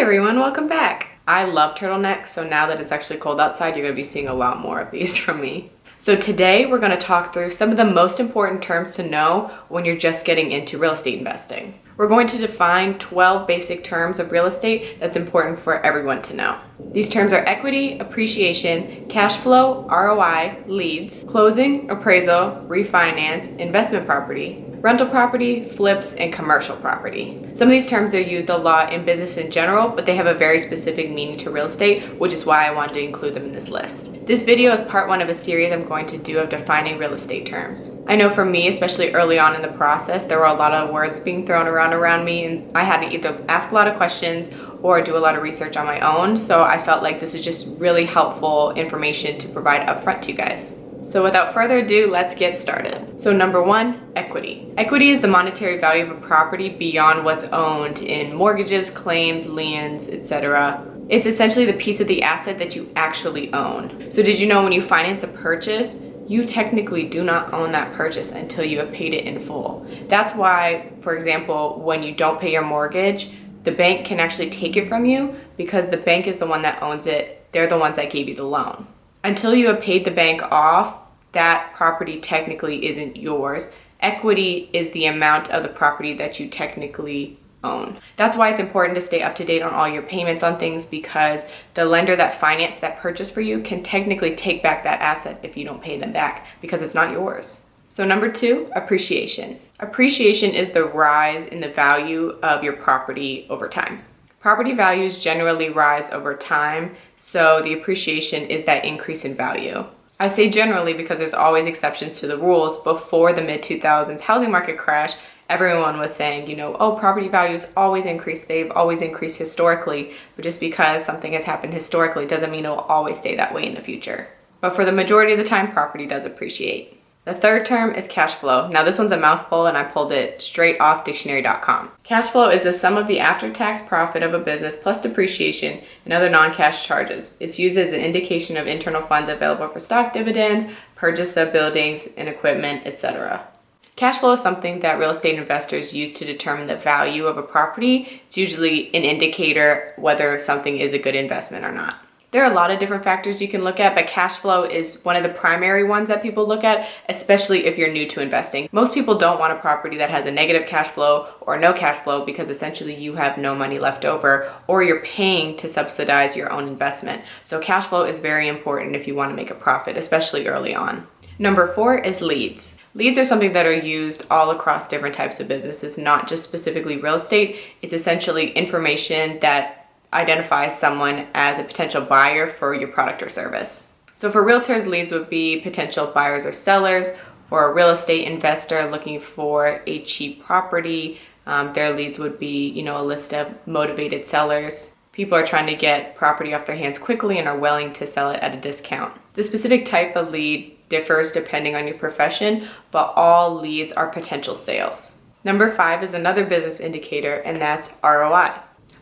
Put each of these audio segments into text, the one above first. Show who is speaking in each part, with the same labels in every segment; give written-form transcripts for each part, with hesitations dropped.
Speaker 1: everyone, welcome back. I love turtlenecks, so now that it's actually cold outside, you're going to be seeing a lot more of these from me. So today we're going to talk through some of the most important terms to know when you're just getting into real estate investing. We're going to define 12 basic terms of real estate that's important for everyone to know. These terms are equity, appreciation, cash flow, ROI, leads, closing, appraisal, refinance, investment property, rental property, flips, and commercial property. Some of these terms are used a lot in business in general, but they have a very specific meaning to real estate, which is why I wanted to include them in this list. This video is part one of a series I'm going to do of defining real estate terms. I know for me, especially early on in the process, there were a lot of words being thrown around me, and I had to either ask a lot of questions or do a lot of research on my own. So I felt like this is just really helpful information to provide upfront to you guys. So without further ado, let's get started. So number one, equity. Equity is the monetary value of a property beyond what's owned in mortgages, claims, liens, etc. It's essentially the piece of the asset that you actually own. So did you know when you finance a purchase, you technically do not own that purchase until you have paid it in full. That's why, for example, when you don't pay your mortgage, the bank can actually take it from you because the bank is the one that owns it. They're the ones that gave you the loan. Until you have paid the bank off, that property technically isn't yours. Equity is the amount of the property that you technically own. That's why it's important to stay up to date on all your payments on things, because the lender that financed that purchase for you can technically take back that asset if you don't pay them back because it's not yours. So number two, appreciation. Appreciation is the rise in the value of your property over time. Property values generally rise over time, so the appreciation is that increase in value. I say generally because there's always exceptions to the rules. Before the mid-2000s housing market crash, everyone was saying, oh, property values always increase. They've always increased historically, but just because something has happened historically doesn't mean it will always stay that way in the future. But for the majority of the time, property does appreciate. The third term is cash flow. Now this one's a mouthful and I pulled it straight off dictionary.com. Cash flow is the sum of the after-tax profit of a business plus depreciation and other non-cash charges. It's used as an indication of internal funds available for stock dividends, purchase of buildings and equipment, etc. Cash flow is something that real estate investors use to determine the value of a property. It's usually an indicator whether something is a good investment or not. There are a lot of different factors you can look at, but cash flow is one of the primary ones that people look at, especially if you're new to investing. Most people don't want a property that has a negative cash flow or no cash flow because essentially you have no money left over or you're paying to subsidize your own investment. So cash flow is very important if you want to make a profit, especially early on. Number four is leads. Leads are something that are used all across different types of businesses, not just specifically real estate. It's essentially information that identifies someone as a potential buyer for your product or service. So for realtors, leads would be potential buyers or sellers. For a real estate investor looking for a cheap property, their leads would be, a list of motivated sellers. People are trying to get property off their hands quickly and are willing to sell it at a discount. The specific type of lead differs depending on your profession, but all leads are potential sales. Number five is another business indicator, and that's ROI.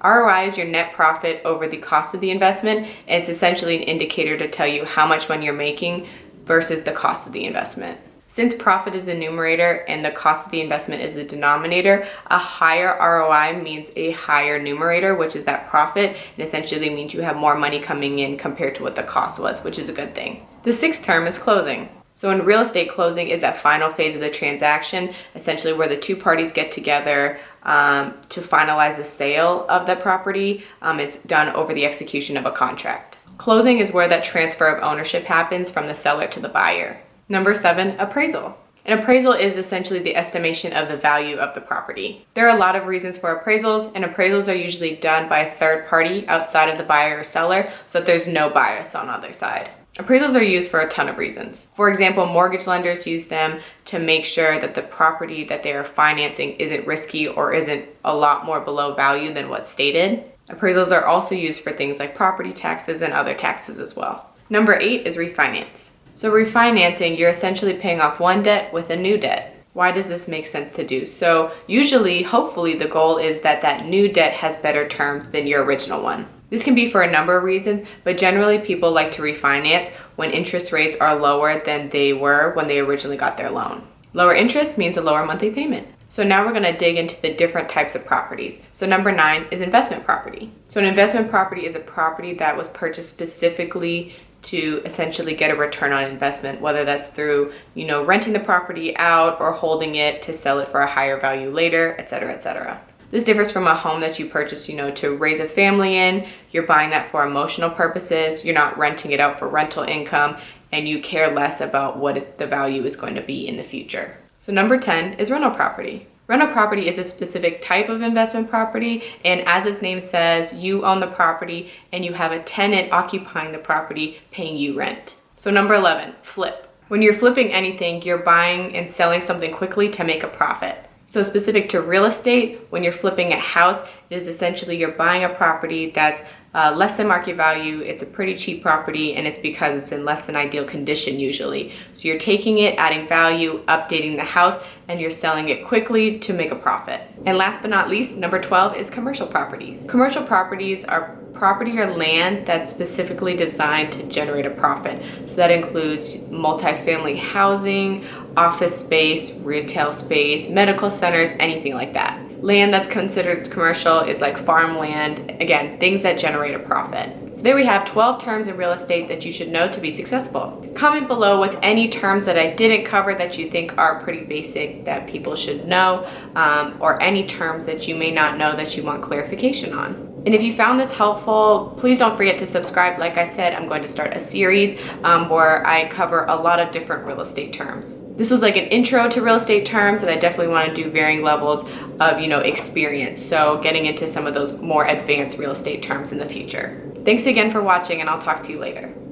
Speaker 1: ROI is your net profit over the cost of the investment, and it's essentially an indicator to tell you how much money you're making versus the cost of the investment. Since profit is the numerator and the cost of the investment is the denominator, a higher ROI means a higher numerator, which is that profit, and essentially means you have more money coming in compared to what the cost was, which is a good thing. The sixth term is closing. So in real estate, closing is that final phase of the transaction, essentially where the two parties get together to finalize the sale of the property. It's done over the execution of a contract. Closing is where that transfer of ownership happens from the seller to the buyer. Number seven, appraisal. An appraisal is essentially the estimation of the value of the property. There are a lot of reasons for appraisals, and appraisals are usually done by a third party outside of the buyer or seller, so that there's no bias on either side. Appraisals are used for a ton of reasons. For example, mortgage lenders use them to make sure that the property that they are financing isn't risky or isn't a lot more below value than what's stated. Appraisals are also used for things like property taxes and other taxes as well. Number eight is refinance. So refinancing, you're essentially paying off one debt with a new debt. Why does this make sense to do? So usually, hopefully, the goal is that that new debt has better terms than your original one. This can be for a number of reasons, but generally people like to refinance when interest rates are lower than they were when they originally got their loan. Lower interest means a lower monthly payment. So now we're gonna dig into the different types of properties. So number 9 is investment property. So an investment property is a property that was purchased specifically to essentially get a return on investment, whether that's through, renting the property out or holding it to sell it for a higher value later, etc., etc. This differs from a home that you purchase, to raise a family in. You're buying that for emotional purposes. You're not renting it out for rental income, and you care less about what the value is going to be in the future. So number 10 is rental property. Rental property is a specific type of investment property, and as its name says, you own the property and you have a tenant occupying the property paying you rent. So number 11, flip. When you're flipping anything, you're buying and selling something quickly to make a profit. So specific to real estate, when you're flipping a house, it is essentially you're buying a property that's less than market value. It's a pretty cheap property, and it's because it's in less than ideal condition usually. So you're taking it, adding value, updating the house, and you're selling it quickly to make a profit. And last but not least, number 12 is commercial properties. Commercial properties are property or land that's specifically designed to generate a profit. So that includes multifamily housing, office space, retail space, medical centers, anything like that. Land that's considered commercial is like farmland, again, things that generate a profit. So there we have 12 terms in real estate that you should know to be successful. Comment below with any terms that I didn't cover that you think are pretty basic that people should know, or any terms that you may not know that you want clarification on. And if you found this helpful, please don't forget to subscribe. Like I said, I'm going to start a series where I cover a lot of different real estate terms. This was like an intro to real estate terms, and I definitely want to do varying levels of, experience. So getting into some of those more advanced real estate terms in the future. Thanks again for watching, and I'll talk to you later.